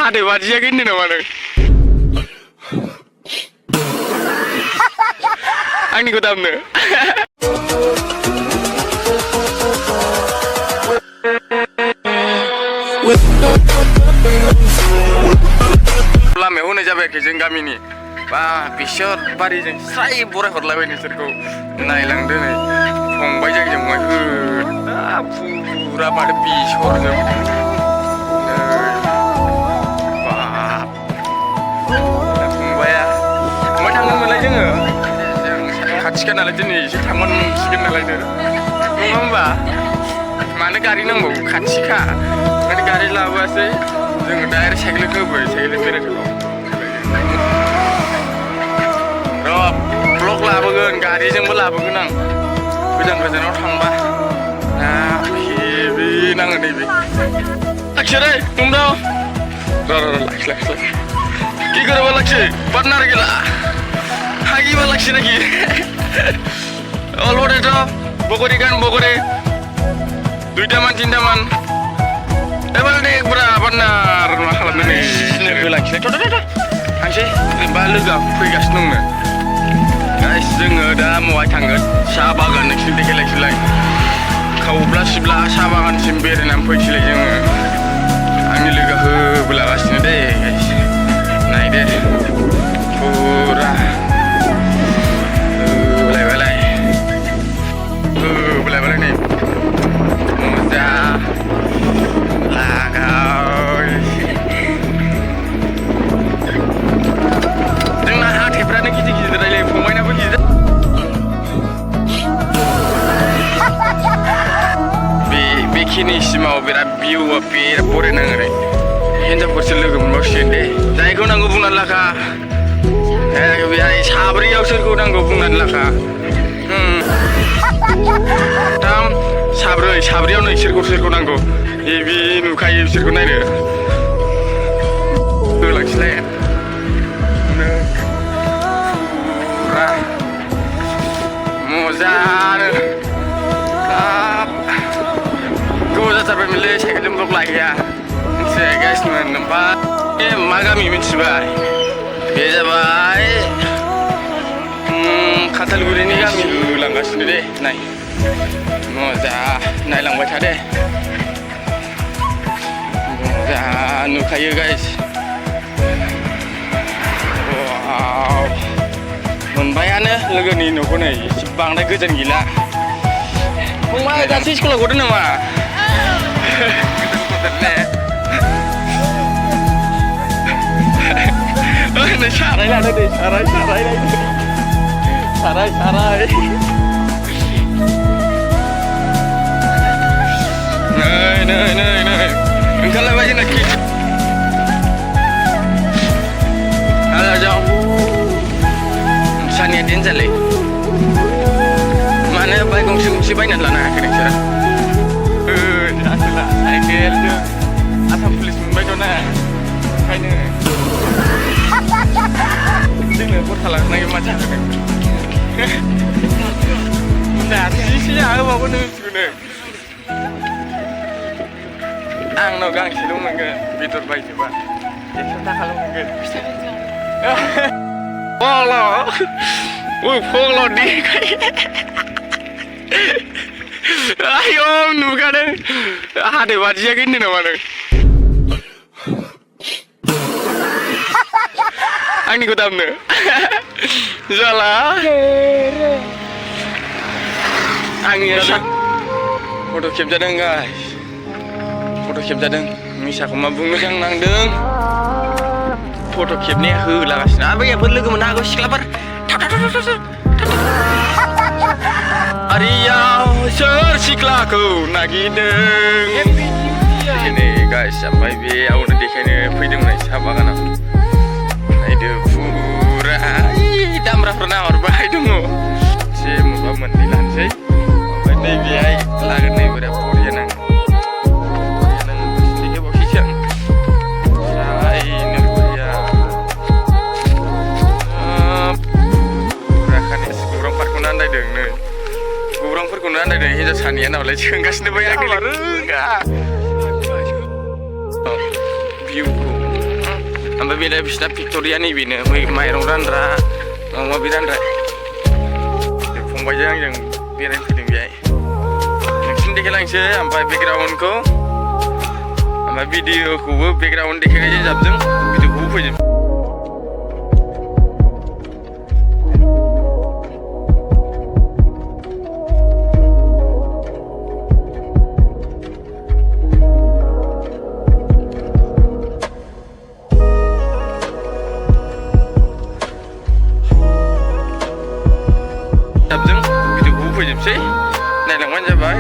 Ada wajah gini namanya. Ani ko tamne. Lame hone jabe ke जों गामिनि बा बिसोर बारिजों स्राय बराय हरलायबाय नोंसोरखौ नायलांदो नै फंबाय जों माय फुरा माथो बिसरजों बाप फंबाया मा थांगोनमोनलाय जोङो खाथिखा नालाय दिनै एसे थांगोन नालाय नङा होमबा मानो गारि नांगौ खाथिखा माने गारि लाबोआसै जोङो डाइरेक्ट साइकेल होबाय साइकेल बेरायथाव ब्लग लाबोगोन गारिजोंबो लाबोगोन आं गोजानाव थांबा हेबि नाङो नैबे लाखिरै हमदाव लाखि কি করবা লাগছে পার্টনার গেলা হাগিবা লাগছে নাকি অলরেডি তো বকরি গান বকরি দুইটা মান তিনটা মান এবার দেখ ব্রা পার্টনার मा खालामनो नै लाखिनाय थांसै बा लोगोआ फैगासिनो दंनो गाइस जोङो दा मवाय थांगोन साहा बागान नोंसिनि देखायलायसैलाय खावब्ला सिब्ला साहा बागानसिम बेरायनानै फैसैलाय जोङो आंनि लोगोआ होबोलागासिनो दे गाइस नायदो फुरा होबोलायबाय नै मोजा लागाव जोंना हाथायफ्रानो गिदिर रायलाय फंबायनाबो गिदिर बेखिनिसिमाव बिराद भिउआ बिराद बरिया नाङो रे हिनजावफोरसो लोगो मोनबावसिगोन दे जायखौ नांगौ बुंनानै लाखा बेहाय साब्रैयाव सोरखौ नांगौ बुंनानै लाखा थाम साब्रैयाव नै सोरखौ नांगौ बे नुखायो बिसोरखौ नायनो होलांसैलाय मोजानो गोबाव जाथारबायमोनलै साइकेलजों ब्लग लाहैया गाइसमोन ओमफ्राय मा गामि मिथिबाय बे जाबाय खान्थालगुरिनि गामि होलांगासिनो दे नाय मोजा नायलांबाय था दे मोजा नुखायो गाइस मोनबायानो लोगोनि न'खौ नै एसे बांद्राय गोजान गैला फंबाय दासो स्कुलाव गदों नामा नै साराय लादो दे साराय नै ओंखारलायबाय जोंना जाव सानिया देनजारलै मानो बाइक गंसे बायनानै लानो हायाखै नोंसोरो साइकेलजों आसाम पुलिस मोनबायथ' ना ओंखायनो जोंनो खरसा लांनाय मा जाखो नारजिसो जाहोबावगोन मिथिगौ नों आंनाव गांसेल' मोनगोन बेदर बायजोबा 100 थाखाल' मोनगोन Polo dekai. Ayo nugadeng. Ada wajah gini namanya. Ani ko tamne. Jala. Angin sak. Foto capture guys. Foto capture. Misa ko mabungo yang nangdeng. Foto capnya hulagasina. Apa ya perlu ke mana aku siklapar. Ariau ser siklaku nagideng. Ini guys sampai biau nanti kayaknya pidung nih sahabat kan. Itu pura. Damrah pernah orbai dungu. Si muka mentilan sih. Ini biai lagu nih berapa dia nang. Anda deh hijau sanian awalnya jangan kasih bayar gitu. Enggak. View ओमफ्राय बेलाय बिसिना फेक्ट'रिया नैबेनो माइरं रानग्रा माबा माबि रानग्रा फंबायजों आंजों बेरायनो फैदों बेहाय नोंसिनि देखायलांसै ओमफ्राय बेकग्राउन्डखौ ओमफ्राय भिडिअखौबो बेकग्राउन्ड देखायखायो जाबजों भिडिअखौबो फैजोब जाबजों भिडिअखौबो फैजोबसै नायलांबानो जाबाय।